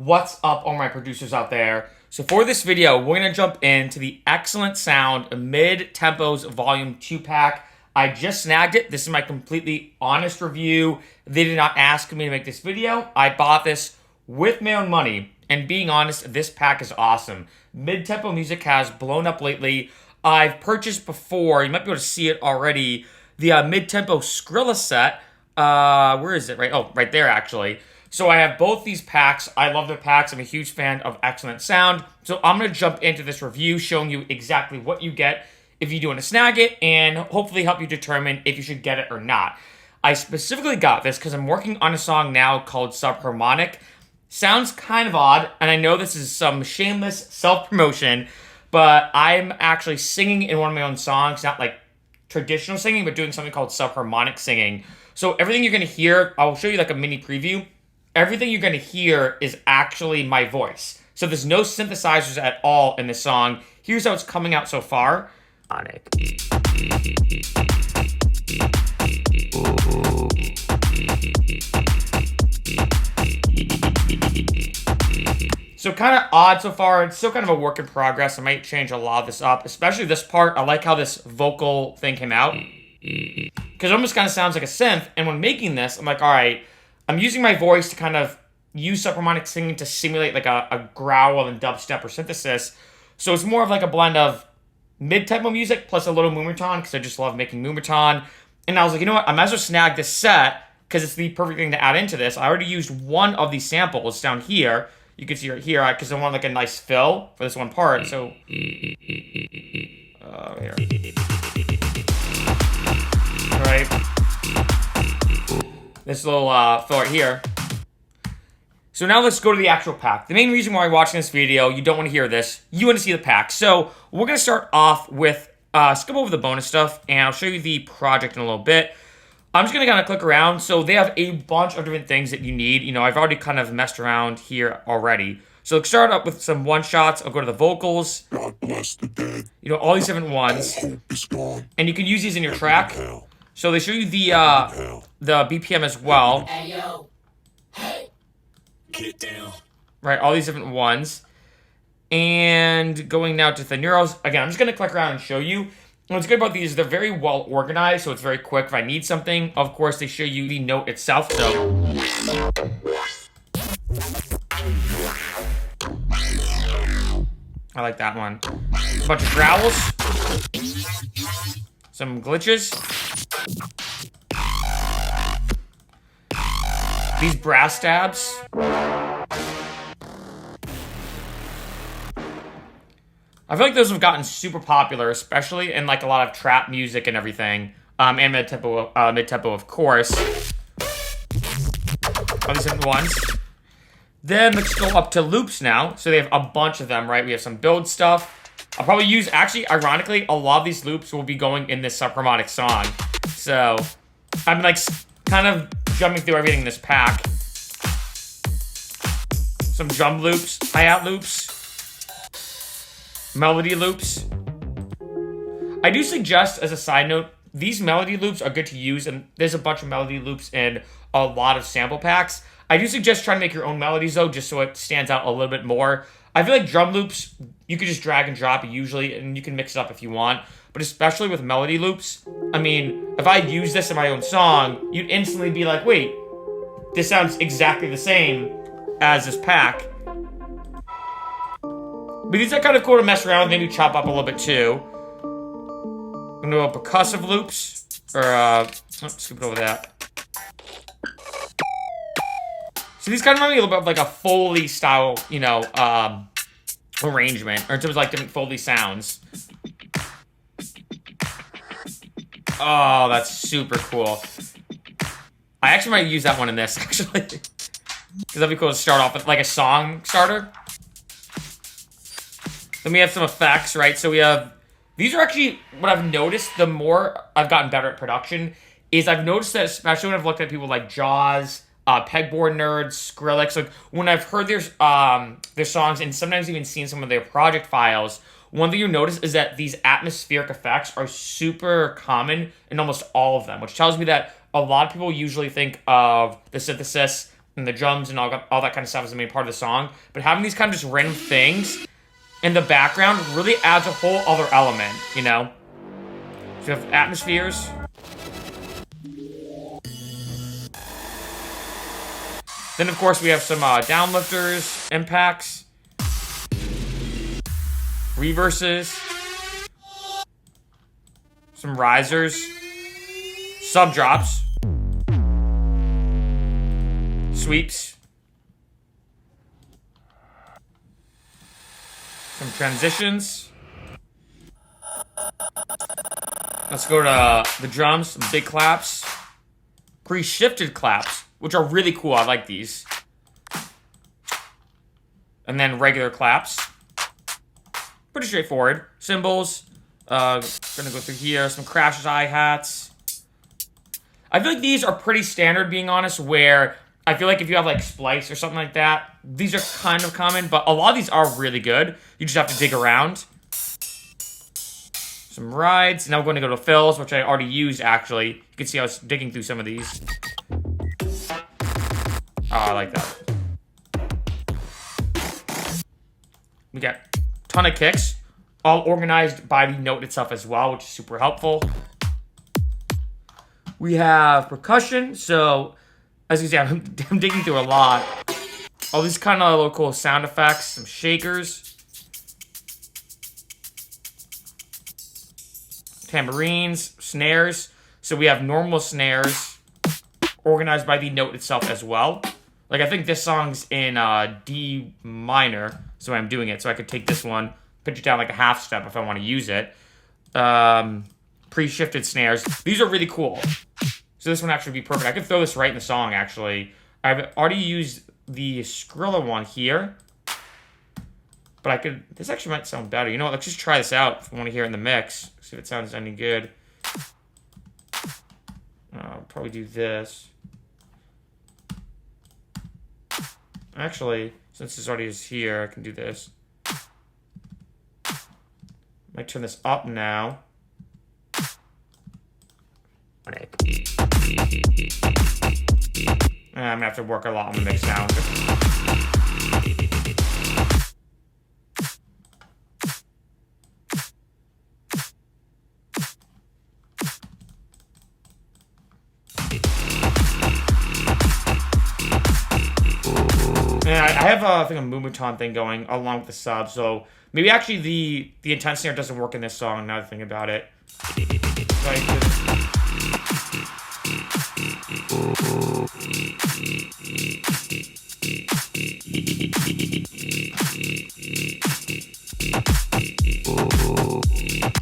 What's up, all my producers out there? So for this video, we're going to jump into the XLNTSound Mid Tempos Volume 2 pack. I just snagged it. This is my completely honest review. They did not ask me to make this video. I bought this with my own money. And being honest, this pack is awesome. Mid-tempo music has blown up lately. I've purchased before, you might be able to see it already, the Midtempo Skrilla set. Where is it? Right there actually. So I have both these packs. I love their packs. I'm a huge fan of XLNTSound. So I'm going to jump into this review showing you exactly what you get if you do want to snag it and hopefully help you determine if you should get it or not. I specifically got this because I'm working on a song now called Subharmonic. Sounds kind of odd, and I know this is some shameless self-promotion, but I'm actually singing in one of my own songs, not like traditional singing, but doing something called subharmonic singing. So everything you're going to hear, I'll show you like a mini preview. Everything you're going to hear is actually my voice. So there's no synthesizers at all in this song. Here's how it's coming out so far. So kind of odd so far. It's still kind of a work in progress. I might change a lot of this up, especially this part. I like how this vocal thing came out because it almost kind of sounds like a synth. And when making this, I'm like, all right, I'm using my voice to kind of use subharmonic singing to simulate like a growl and dubstep or synthesis. So it's more of like a blend of mid-tempo music plus a little moomerton because I just love making moomerton. And I was like, you know what? I might as well snag this set because it's the perfect thing to add into this. I already used one of these samples down here. You can see right here because I want like a nice fill for this one part. So here. All right. This little fill right here. So now let's go to the actual pack. The main reason why you're watching this video, you don't want to hear this. You want to see the pack. So we're going to start off with, skip over the bonus stuff, and I'll show you the project in a little bit. I'm just going to kind of click around. So they have a bunch of different things that you need. You know, I've already kind of messed around here already. So let's start up with some one-shots. I'll go to the vocals. God bless the dead. You know, all these different ones. All hope is gone. And you can use these in your track. Hell. So they show you the BPM as well. Hey, yo. Hey. Get down. Right, all these different ones. And going now to the neuros. Again, I'm just going to click around and show you. And what's good about these is they're very well organized, so it's very quick. If I need something, of course, they show you the note itself. So I like that one. A bunch of growls. Some glitches. These brass stabs. I feel like those have gotten super popular, especially in like a lot of trap music and everything. And mid-tempo, of course. All these different ones. Then let's go up to loops now. So they have a bunch of them, right? We have some build stuff. I'll probably use, actually, ironically, a lot of these loops will be going in this subharmonic song. So I'm like kind of jumping through everything in this pack. Some drum loops, hi-hat loops. Melody loops. I do suggest, as a side note, these melody loops are good to use, and there's a bunch of melody loops in a lot of sample packs. I do suggest trying to make your own melodies, though, just so it stands out a little bit more. I feel like drum loops, you could just drag and drop usually, and you can mix it up if you want. But especially with melody loops, I mean, if I use this in my own song, you'd instantly be like, wait, this sounds exactly the same as this pack. But these are kind of cool to mess around with, maybe chop up a little bit too. I'm gonna do percussive loops, or skip it over that. So these kind of remind me a little bit of like a Foley style, you know, arrangement, or in terms of like different Foley sounds. Oh, that's super cool. I actually might use that one in this, actually. Because that'd be cool to start off with like a song starter. Then we have some effects, right? So we have, these are actually, what I've noticed, the more I've gotten better at production, is I've noticed that, especially when I've looked at people like Jaws, Pegboard Nerds, Skrillex, like when I've heard their songs and sometimes even seen some of their project files, one thing you notice is that these atmospheric effects are super common in almost all of them, which tells me that a lot of people usually think of the synthesis and the drums and all that kind of stuff is the main part of the song. But having these kind of just random things in the background really adds a whole other element, you know? So you have atmospheres. Then, of course, we have some downlifters, impacts, reverses, some risers, sub drops, sweeps, some transitions. Let's go to the drums, some big claps, pre-shifted claps, which are really cool. I like these. And then regular claps. Pretty straightforward. Cymbals. Gonna go through here. Some crashes, hi-hats. I feel like these are pretty standard, being honest, where I feel like if you have like splice or something like that, these are kind of common, but a lot of these are really good. You just have to dig around. Some rides. Now we're going to go to fills, which I already used, actually. You can see I was digging through some of these. Oh, I like that. We got a ton of kicks, all organized by the note itself as well, which is super helpful. We have percussion, so as you see, I'm digging through a lot. All these kind of local sound effects, some shakers, tambourines, snares. So we have normal snares organized by the note itself as well. Like, I think this song's in D minor, so I'm doing it. So I could take this one, pitch it down like a half step if I want to use it. Pre-shifted snares. These are really cool. So this one actually would be perfect. I could throw this right in the song, actually. I've already used the Skrilla one here. But I could... This actually might sound better. You know what? Let's just try this out if I want to hear it in the mix. See if it sounds any good. I'll probably do this. Actually, since this already is here, I can do this. Might turn this up now. I'm gonna have to work a lot on the mix sound. And I have I think a Moomuton thing going along with the sub, so maybe actually the intense snare doesn't work in this song. Now that I think about it.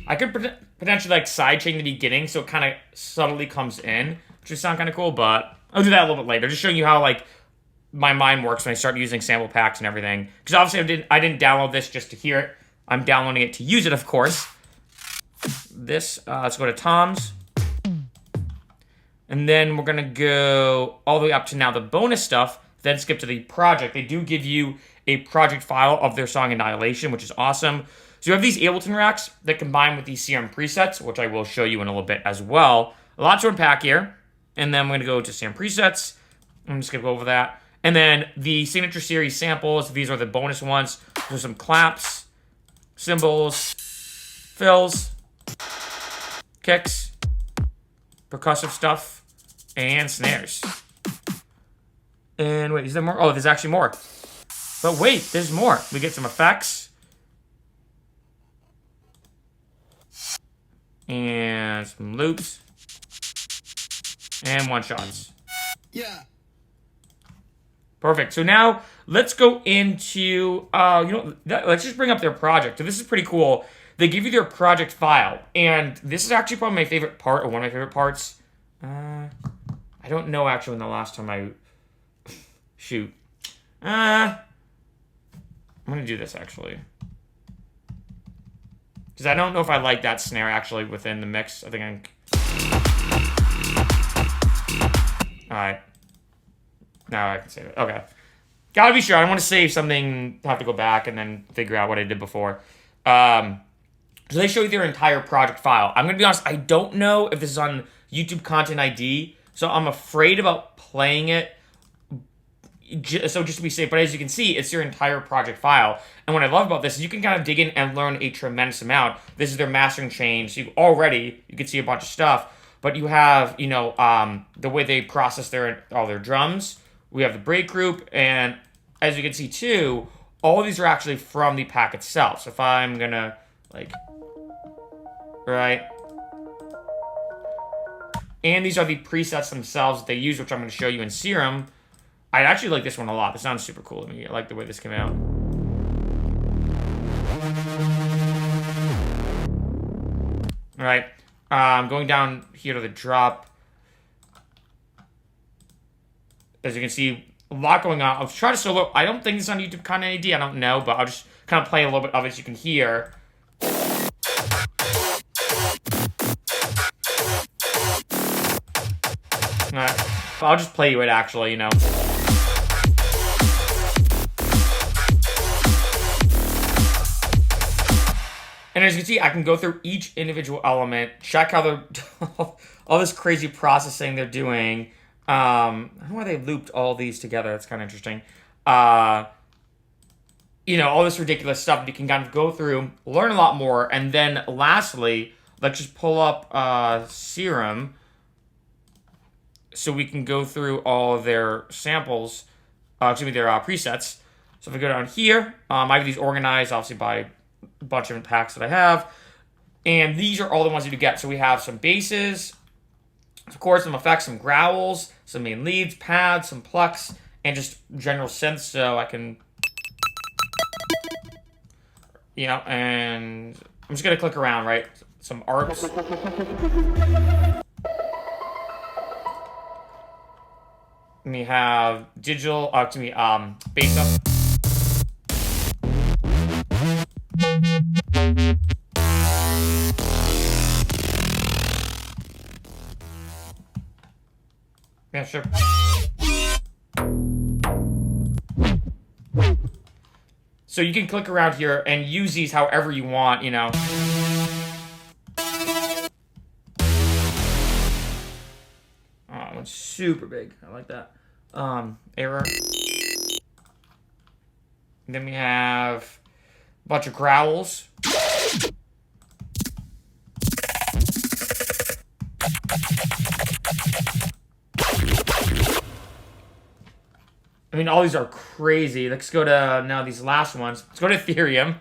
I could potentially like sidechain the beginning so it kind of subtly comes in, which would sound kind of cool, but I'll do that a little bit later. Just showing you how like my mind works when I start using sample packs and everything. Because obviously I didn't download this just to hear it. I'm downloading it to use it, of course. This, let's go to Tom's. And then we're going to go all the way up to now the bonus stuff, then skip to the project. They do give you a project file of their song Annihilation, which is awesome. So you have these Ableton racks that combine with these Serum presets, which I will show you in a little bit as well. A lot to unpack here. And then we're going to go to Serum presets. I'm just going to go over that. And then the Signature Series samples, these are the bonus ones. There's some claps, cymbals, fills, kicks, percussive stuff, and snares. And wait, is there more? Oh, there's actually more. But wait, there's more. We get some effects. And some loops. And one-shots. Yeah. Perfect. So now let's go into, let's just bring up their project. So this is pretty cool. They give you their project file. And this is actually probably my favorite part, or one of my favorite parts. I don't know actually when the last time I... Shoot. I'm going to do this actually. Because I don't know if I like that snare actually within the mix. I think I'm... Alright. Now I can save it. Okay. Gotta be sure. I don't want to save something, have to go back and then figure out what I did before. So they show you their entire project file. I'm going to be honest, I don't know if this is on YouTube Content ID, so I'm afraid about playing it. so just to be safe, but as you can see, it's your entire project file. And what I love about this is you can kind of dig in and learn a tremendous amount. This is their mastering chain, so you can see a bunch of stuff. But you have, the way they process all their drums. We have the break group, and as you can see too, all of these are actually from the pack itself. So if I'm gonna, right? And these are the presets themselves that they use, which I'm gonna show you in Serum. I actually like this one a lot. This sounds super cool to me. I like the way this came out. All right. Going down here to the drop. As you can see, a lot going on. I'll try to solo. I don't think it's on YouTube Content AD. I don't know, but I'll just kind of play a little bit of it so you can hear. I'll just play you it actually, And as you can see, I can go through each individual element, check how they're all this crazy processing they're doing. I don't know why they looped all these together. That's kind of interesting. All this ridiculous stuff. You can kind of go through, learn a lot more, and then lastly, let's just pull up Serum so we can go through all of their samples, their presets. So if we go down here, I have these organized, obviously, by a bunch of different packs that I have. And these are all the ones that you get. So we have some basses, of course, some effects, some growls, some main leads, pads, some plucks, and just general synths. So I can, and I'm just going to click around, right? Some arcs. And we have digital, bass up. Yeah, sure. So you can click around here and use these however you want, Oh, it's super big. I like that. Error. And then we have a bunch of growls. I mean, all these are crazy. Let's go to now these last ones. Let's go to Ethereum.